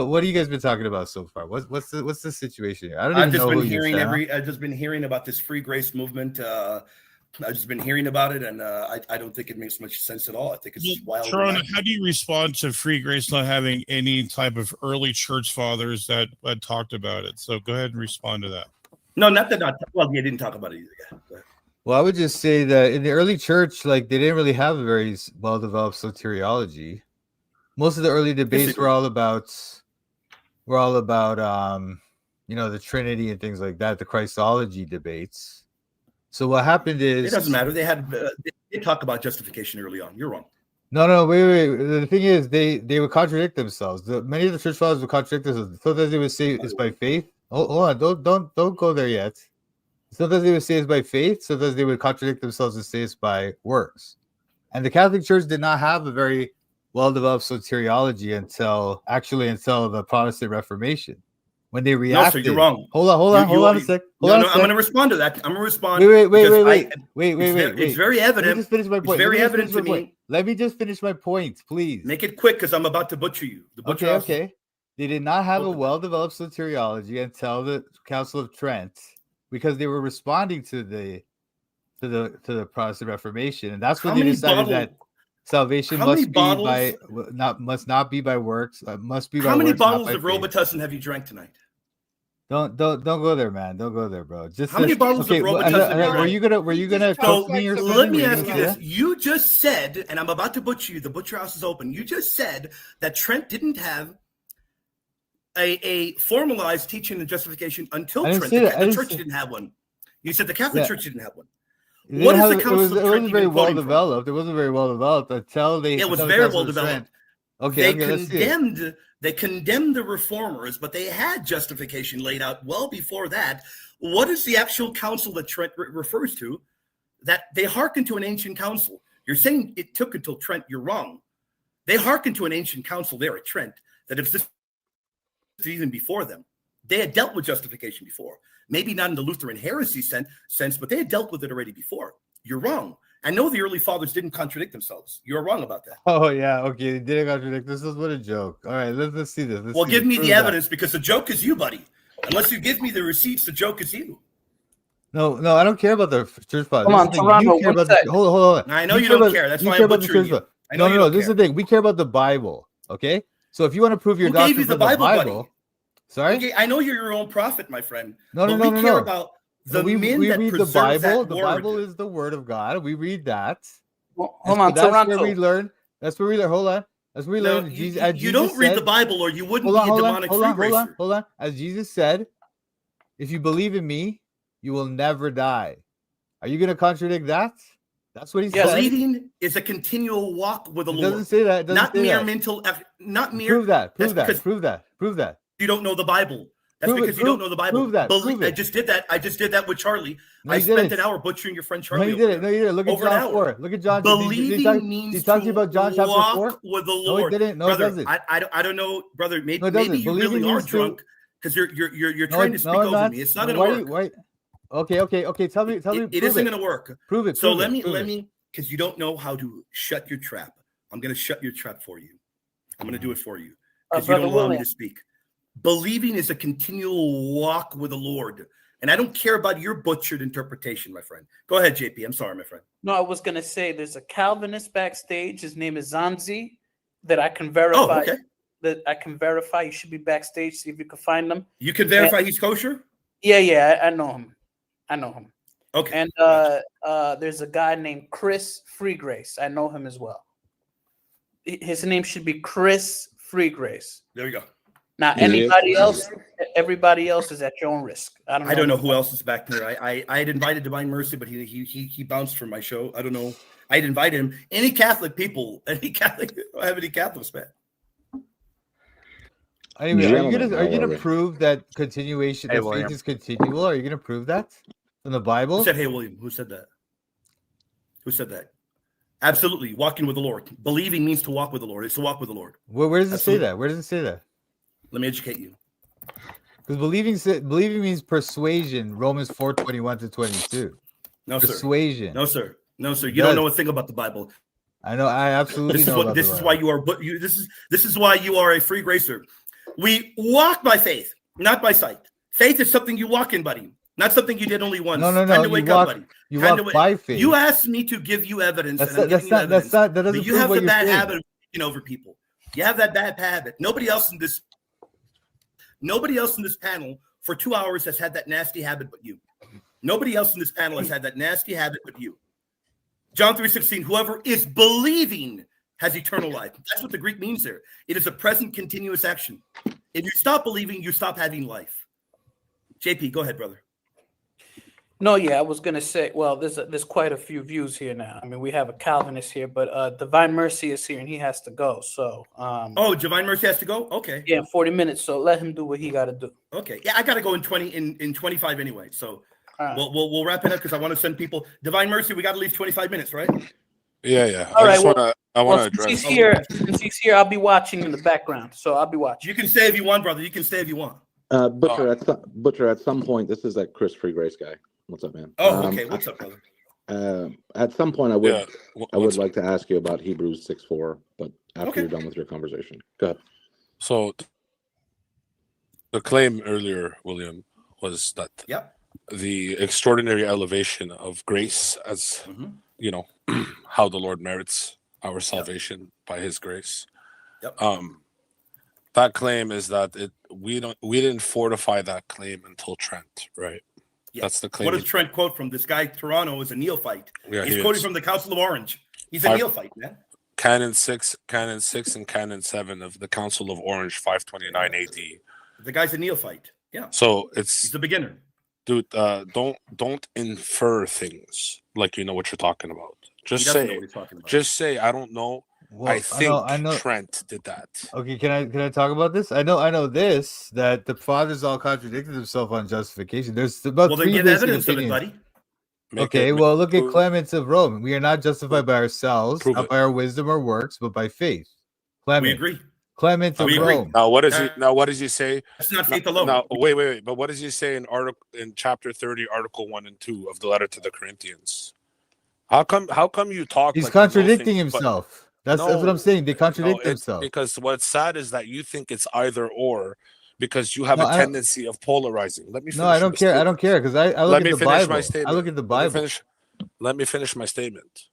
What have you guys been talking about so far? What's the situation here? I don't even I've just know been who hearing you're I've just been hearing about this free grace movement. I've just been hearing about it, and I don't think it makes much sense at all. I think it's wild. Sharona, how do you respond to free grace not having any type of early church fathers that talked about it? So go ahead and respond to that. No, not that. Well, they didn't talk about it either. Yeah. Well, I would just say that in the early church, like, they didn't really have a very well-developed soteriology. Most of the early debates were all about the Trinity and things like that, the Christology debates. So what happened is, it doesn't matter. They talk about justification early on. You're wrong. No, wait. The thing is, they would contradict themselves. Many of the church fathers would contradict themselves. Sometimes they would say it's by faith. Hold on, don't go there yet. Sometimes they would say it's by faith. Sometimes they would contradict themselves and say it's by works. And the Catholic Church did not have a very well-developed soteriology until the Protestant Reformation, when they reacted. No, sir, you're wrong. Hold on a sec. I'm going to respond to that. I'm going to respond. Wait. It's very evident. Let me just finish my point. It's very evident to me. Let me just finish my point, please. Make it quick, because I'm about to butcher you. Okay. They did not have a well-developed soteriology until the Council of Trent, because they were responding to the Protestant Reformation, and that's when they decided that salvation must not be by works. Must be by works. How many bottles of Robitussin have you drank tonight? Don't go there, man. Don't go there, bro. How many bottles of Robitussin? Were you gonna coach me or something? Let me ask you this. You just said, and I'm about to butcher you. The butcher house is open. You just said that Trent didn't have a formalized teaching of justification until Trent. The church didn't have one. You said the Catholic Church didn't have one. What is the Council of Trent? It wasn't very well developed. It wasn't very well developed until they. It was very well developed. Okay, they condemned the reformers, but they had justification laid out well before that. What is the actual council that Trent refers to? That they hearken to an ancient council. You're saying it took until Trent. You're wrong. They hearken to an ancient council there at Trent. That if this even before them, they had dealt with justification before. Maybe not in the Lutheran heresy sense, but they had dealt with it already before. You're wrong. I know the early fathers didn't contradict themselves. You're wrong about that. Oh, yeah. Okay. They didn't contradict. This is what a joke. All right. Let's see this. Give me the evidence, because the joke is you, buddy. Unless you give me the receipts, the joke is you. No, I don't care about the church fathers. Come on, Toronto. Hold on. I know you don't care. That's why I'm butchering you. No. This is the thing. We care about the Bible. Okay. So if you want to prove your doctrine from the Bible, sorry. Okay, I know you're your own prophet, my friend. No. We care about the men that read the Bible. The Bible is the word of God. We read that. Hold on, That's Toronto. where we learn. That's where we learn. Hold on. That's where we learn. You don't read the Bible, or you wouldn't be a demonic free gracer. Hold on. As Jesus said, if you believe in me, you will never die. Are you going to contradict that? That's what he said. Believing is a continual walk with the Lord. Doesn't say that. Not mere mental effort. Not mere. Prove that. You don't know the Bible. That's because you don't know the Bible. Prove that. I just did that. I just did that with Charlie. I spent an hour butchering your friend Charlie. No, you didn't. Look at John 4. Look at John. Believing means he talked to you about John chapter 4 with the Lord. No, he didn't. No, brother, it doesn't. I don't know, brother. Maybe you really are drunk, because you're trying to speak over me. It's not going to work. Okay. Tell me. It isn't going to work. Prove it. So let me, because you don't know how to shut your trap. I'm going to shut your trap for you. I'm going to do it for you, because you don't allow me to speak. Believing is a continual walk with the Lord. And I don't care about your butchered interpretation, my friend. Go ahead, JP. I'm sorry, my friend. No, I was going to say there's a Calvinist backstage. His name is Zanzi, that I can verify. Oh, okay. You should be backstage. See if you can find him. You can verify he's kosher? Yeah, I know him. Okay. And there's a guy named Chris Freegrace. I know him as well. His name should be Chris Freegrace. There you go. Now, everybody else is at your own risk. I don't know who else is back there. I had invited Divine Mercy, but he bounced from my show. I don't know. I had invited him. Any Catholic people, I don't have any Catholics, man. Anyway, are you gonna prove that continuation of faith is continual? Are you gonna prove that from the Bible? Who said, "Hey, William"? Who said that? Who said that? Absolutely, walking with the Lord. Believing means to walk with the Lord. It's to walk with the Lord. Where does it say that? Where does it say that? Let me educate you. Because believing means persuasion. Romans 4:21-22. No, persuasion. Sir. No, sir. You don't know a thing about the Bible. I know. I absolutely know. This is why you are a free gracer. We walk by faith, not by sight. Faith is something you walk in, buddy, not something you did only once. No. Time to You wake walk. up, buddy. You Time walk to by faith. You asked me to give you evidence, and I'm That's giving you evidence. that But doesn't you prove have what the you're bad saying. habit of taking over people. You have that bad habit. Nobody else in this panel for 2 hours has had that nasty habit but you. Nobody else in this panel has had that nasty habit but you. John 3:16, whoever is believing has eternal life. That's what the Greek means there. It is a present continuous action. If you stop believing, you stop having life. JP, go ahead, brother. No, yeah, I was gonna say. Well, there's quite a few views here now. I mean, we have a Calvinist here, but Divine Mercy is here and he has to go. So, oh, Divine Mercy has to go. Okay. Yeah, 40 minutes. So let him do what he got to do. Okay. Yeah, I got to go in 25 anyway. So right. we'll wrap it up because I want to send people. Divine Mercy, we got at least 25 minutes, right? Yeah. All right. I want to address. address. Since he's here, I'll be watching in the background. So I'll be watching. You can stay if you want, brother. You can stay if you want. Butcher, at some point, this is that Chris Free Grace guy. What's up, man? Oh, okay. What's up, brother? At some point, I would like to ask you about Hebrews 6:4, but after you're done with your conversation, go ahead. So the claim earlier, William, was that the extraordinary elevation of grace, as you know, how the Lord merits our salvation by His grace. That claim is that we didn't fortify that claim until Trent, right? Yeah. That's the claim. What does Trent quote from? This guy Toronto is a neophyte. Yeah, he's quoting from the Council of Orange. He's a neophyte, man. Canon 6, and Canon 7 of the Council of Orange, 529 AD. The guy's a neophyte. Yeah. So he's a beginner. Dude, don't infer things like you know what you're talking about. Just say I don't know. Well, I think I know. Trent did that. Okay, can I talk about this? I know this, that the fathers all contradicted themselves on justification. There's about three basic evidence opinions. of it, buddy. Look at Clement of Rome. We are not justified by ourselves, not by our wisdom or works, but by faith. Clement. We agree. Clement of Rome. Now what does he say? It's not faith alone. Now wait. But what does he say in chapter 30, article 1 and 2 of the letter to the Corinthians? How come you talk? He's contradicting himself. That's what I'm saying. They contradict themselves. Because what's sad is that you think it's either or, because you have a tendency of polarizing. Let me finish. No, I don't care. I don't care because I look at the Bible. I look at the Bible. Let me finish my statement.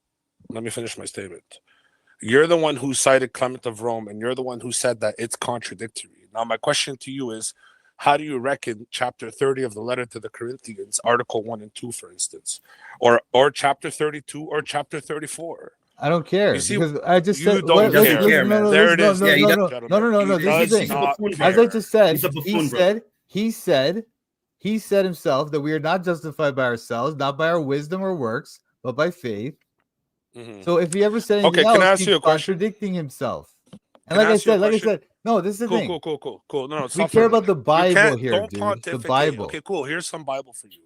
You're the one who cited Clement of Rome, and you're the one who said that it's contradictory. Now, my question to you is, how do you reckon chapter 30 of the letter to the Corinthians, article 1 and 2, for instance, or chapter 32 or chapter 34? I don't care because I just said don't care. There it is. No. This is the as I just said. He said himself that we are not justified by ourselves, not by our wisdom or works, but by faith. Mm-hmm. So if he ever said anything else, he's contradicting himself. And like I said, no, this is the thing. Cool. No, we care about the Bible here, dude. The Bible. Okay, cool. Here's some Bible for you.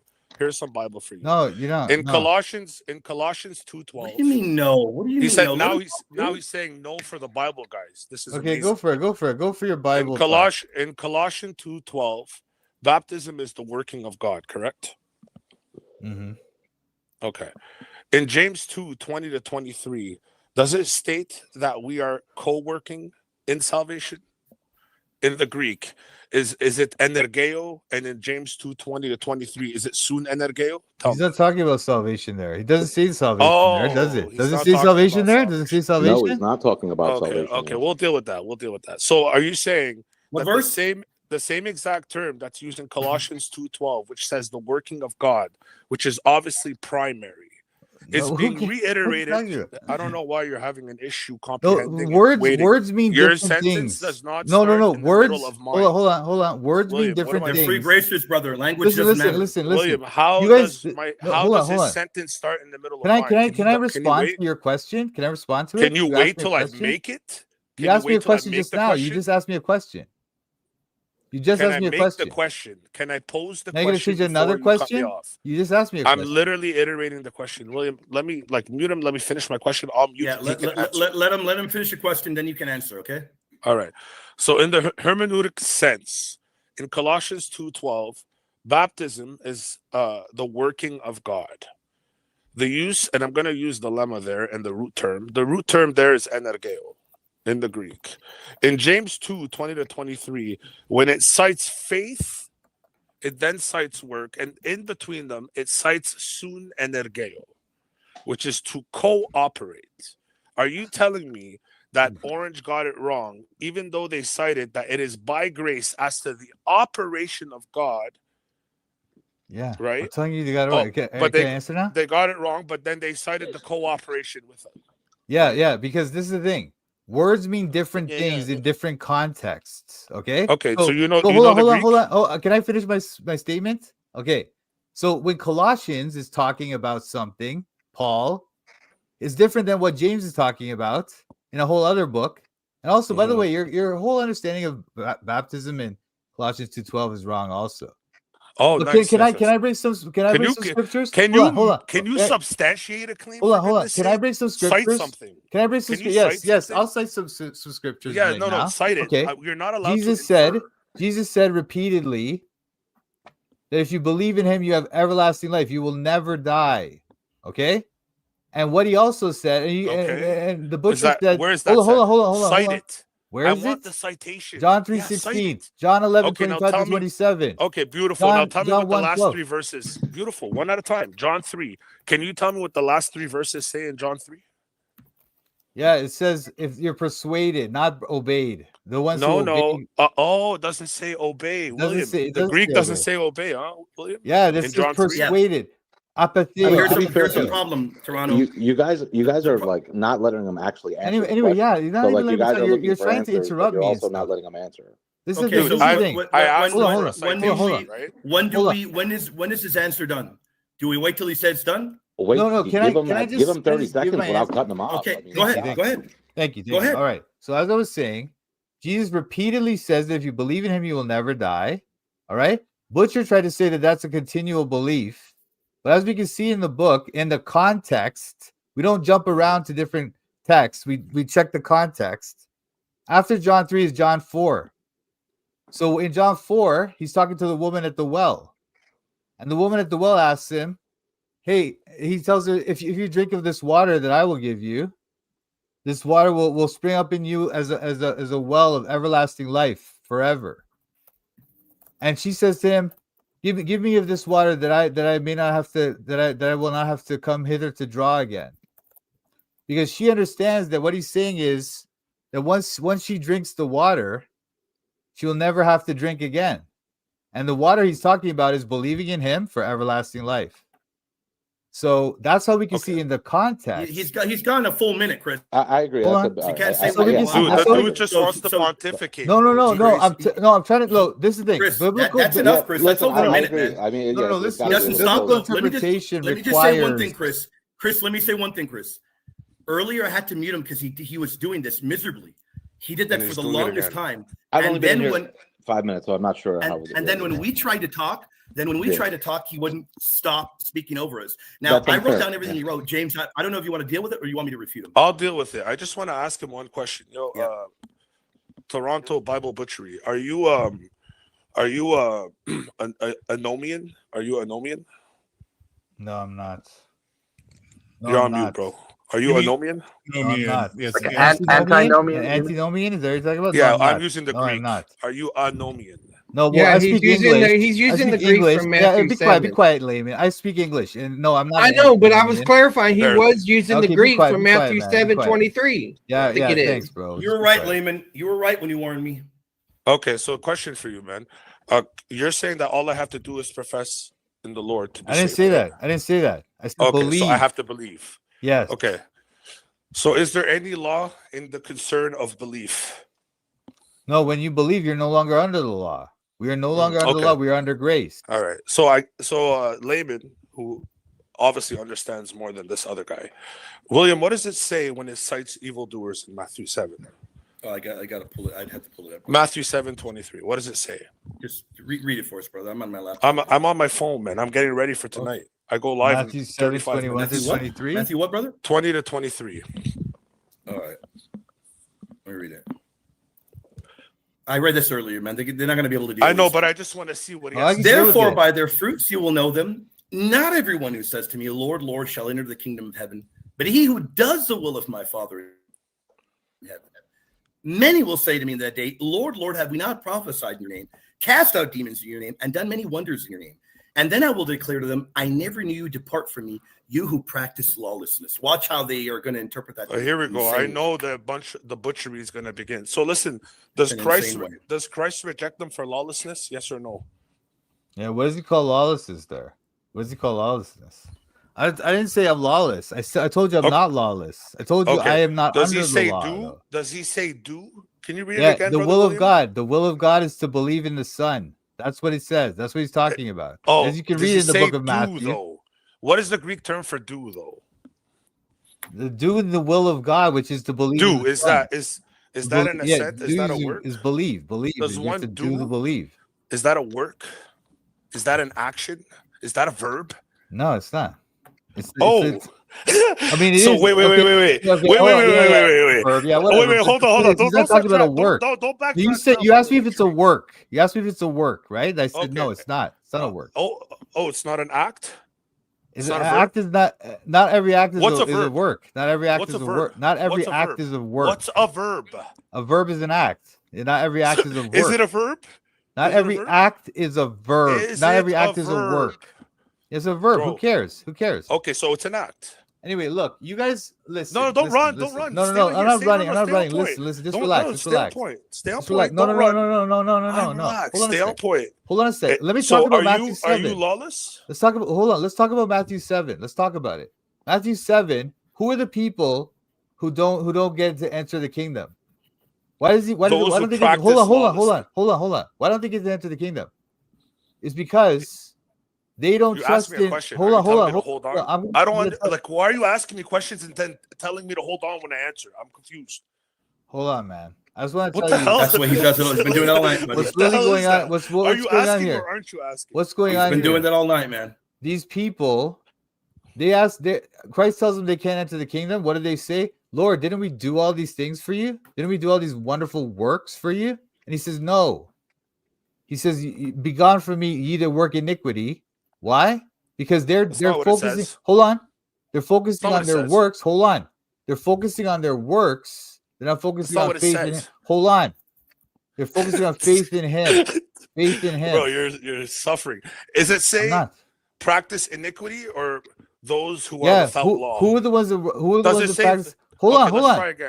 No, you don't. In Colossians 2:12. What do you mean no? What do you mean? He said no? now he's saying no for the Bible, guys. This is okay. Amazing. Go for it. Go for your Bible. In Colossians 2:12, baptism is the working of God, correct? Mm-hmm. Okay. In James 2:20-23, does it state that we are co-working in salvation? In the Greek, is it energeo? And in James 2:20-23, is it soon energeo? He's not talking about salvation there. He doesn't see salvation there, does it? Does it see salvation there? Does it see salvation? No, he's not talking about salvation. Okay, we'll deal with that. So are you saying what that verse? the same exact term that's used in Colossians 2:12, which says the working of God, which is obviously primary, is being reiterated? I don't know why you're having an issue comprehending. Words mean your different sentence things. Does not no. In Words. The middle of mine. Hold on. Words mean different things. Free gracious, brother. Language doesn't matter. Listen. William, how does his sentence start in the middle of mine? Can I respond to your question? Can I respond to it? Can you wait till I make it? You asked me a question just now. You just asked me a question. You just asked me a question. Can I pose the question? Now you're going to choose another question? You just asked me a question. I'm literally iterating the question. William, let me mute him. Let me finish my question. I'll mute him. Let him finish your question, then you can answer, okay? All right. So in the hermeneutic sense, in Colossians 2:12, baptism is the working of God. The use, and I'm going to use the lemma there and the root term. The root term there is energeo. in the Greek. In James 2:20-23, when it cites faith, it then cites work, and in between them, it cites sun energeo, which is to cooperate. Are you telling me that Orange got it wrong, even though they cited that it is by grace as to the operation of God? Yeah. Right? I'm telling you, they got it right. But Can I answer now? they got it wrong, but then they cited the cooperation with it. Yeah, because this is the thing. Words mean different things in different contexts. Okay. Okay, so you know hold the Greek? on. Oh, can I finish my statement? Okay. So when Colossians is talking about something, Paul is different than what James is talking about in a whole other book. And also, by the way, your whole understanding of baptism in Colossians 2:12 is wrong. Also. Oh, nice. Can I bring some scriptures? Can you substantiate a claim? Hold on. Can I bring some scriptures? Cite something. Can I bring some? Yes. I'll cite some scriptures. Yeah, right no, now. cite it. Okay. You're not allowed. Jesus said repeatedly that if you believe in Him, you have everlasting life. You will never die. Okay. And what He also said, and the book said, where is that? Hold on. Cite it. Where is I want it? the citation. John 3:16, John 11:25-27. Okay, beautiful. Now tell me what the last 1:12. 3 verses. Beautiful. One at a time. John 3. Can you tell me what the last 3 verses say in John 3? Yeah, it says if you're persuaded, not obeyed. The ones who obey, it doesn't say obey. William. The Greek doesn't say obey, huh, William? Yeah, this is persuaded. Apathy. Here's the problem, Toronto. You guys are like not letting them actually answer. Anyway, yeah, you're not even letting you're trying to interrupt me. You're also not letting them answer. This is the thing. When is his answer done? Do we wait till he says it's done? Wait, no. give him 30 seconds without cutting him off. Okay, I mean, go ahead. Thank you. Go ahead. All right. So as I was saying, Jesus repeatedly says that if you believe in Him, you will never die. All right. Butcher tried to say that that's a continual belief, but as we can see in the book, in the context, we don't jump around to different texts. We check the context. After John 3 is John 4. So in John 4, he's talking to the woman at the well, and the woman at the well asks him, "Hey," he tells her, if you drink of this water that I will give you, this water will spring up in you as a well of everlasting life forever." And she says to him, Give me of this water that I may not have to that I will not have to come hither to draw again." Because she understands that what he's saying is that once she drinks the water, she will never have to drink again. And the water he's talking about is believing in Him for everlasting life. So that's how we can see in the context. He's gone a full minute, Chris. I agree. You can't say the dude just wants to pontificate. No. I'm trying to. Look, this is the thing. Chris, that's enough, Chris. That's over a minute, man. I mean, listen. Interpretation let me just say one thing, Chris. Chris, let me say one thing, Chris. Earlier, I had to mute him because he was doing this miserably. He did that for the longest time. I've only been here 5 minutes, so I'm not sure how. And then when we tried to talk, he wouldn't stop speaking over us. Now, I wrote down everything he wrote. James, I don't know if you want to deal with it or you want me to refute him. I'll deal with it. I just want to ask him one question. Toronto Bible Butchery. Are you an anomian? Are you anomian? No, I'm not. You're on mute, bro. Are you anomian? No, I'm not. Yes. Antinomian. Antinomian? Is that what you're talking about? Yeah, no, I'm using the Greek. I'm not. Are you anomian? No, well, yeah, I speak he's using the Greek from Matthew 7. Be quiet, layman. I speak English, and no, I'm not. I know, but I was clarifying. He was using the Greek from Matthew 7:23. Yeah, thanks, bro. You were right, layman. You were right when you warned me. Okay, so a question for you, man. You're saying that all I have to do is profess in the Lord to be I didn't say that. I said believe. So I have to believe. Yes. Okay. So is there any law in the concern of belief? No, when you believe, you're no longer under the law. We are no longer under the law. We are under grace. All right. So layman, who obviously understands more than this other guy, William, what does it say when it cites evildoers in Matthew 7? Oh, I got to pull it. I'd have to pull it up. Matthew 7:23. What does it say? Just read it for us, brother. I'm on my laptop. I'm on my phone, man. I'm getting ready for tonight. I go live Matthew in 35 minutes. 23. Matthew what, brother? 20 to 23. All right. Let me read it. I read this earlier, man. They're not going to be able to do it. I know, but I just want to see what he has to say. Therefore, by their fruits you will know them. Not everyone who says to me, Lord, Lord, shall enter the kingdom of heaven, but he who does the will of my Father in heaven. Many will say to me in that day, Lord, Lord, have we not prophesied in your name, cast out demons in your name, and done many wonders in your name? And then I will declare to them, I never knew you, depart from me, you who practice lawlessness. Watch how they are going to interpret that. Here we go. I know the butchery is going to begin. So listen, does Christ reject them for lawlessness? Yes or no? Yeah, what does he call lawlessness there? What does he call lawlessness? I didn't say I'm lawless. I told you I'm not lawless. I told you I am not under the law. Do? Does he say do? Can you read it again? The will of God. The will of God is to believe in the Son. That's what it says. That's what he's talking about. Oh, as you can read in the book of Matthew. Though? What is the Greek term for do though? The do in the will of God, which is to believe. Do is that is that an assent? Is that a word? Is believe. Believe. Does one do the believe? Is that a work? Is that an action? Is that a verb? No, it's not. I mean, wait. Wait, hold on. Don't talk about a work. Don't back. You asked me if it's a work. You asked me if it's a work, right? I said no, it's not. It's not a work. It's not an act. Act is not every act is a work. Not every act is a work. Not every act is a work. What's a verb? A verb is an act. Not every act is a work. Is it a verb? Not every act is a verb. Not every act is a work. It's a verb. Bro. Who cares? Okay, so it's an act. Anyway, look, you guys listen. No, don't run. No, I'm not running. Listen. Just relax. Stay on point. No. Stay on point. Hold on a second. Let me talk about Matthew 7. Are you lawless? Let's talk about Matthew 7. Let's talk about it. Matthew 7. Who are the people who don't get to enter the kingdom? Why don't they get? Hold on. Why don't they get to enter the kingdom? It's because they don't trust in. Hold on. I don't like. Why are you asking me questions and then telling me to hold on when I answer? I'm confused. Hold on, man. I just want to tell you. That's what he does. He's been doing it all night. What's really going on? What's going on here? Or aren't you asking? What's going on? He's been doing that all night, man. These people, Christ tells them they can't enter the kingdom. What do they say? Lord, didn't we do all these things for you? Didn't we do all these wonderful works for you? And he says, no. He says, be gone from me, ye that work iniquity. Why? Because they're focusing. Hold on. They're focusing on their works. Hold on. They're focusing on their works. They're not focusing on faith in him. Hold on. They're focusing on faith in him. Faith in him. Bro, you're suffering. Is it saying practice iniquity or those who are without law? Who are the ones that practice? Hold on.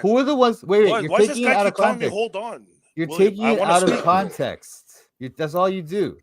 Who are the ones? Wait. You're taking it out of context. Hold on. You're taking it out of context. That's all you do.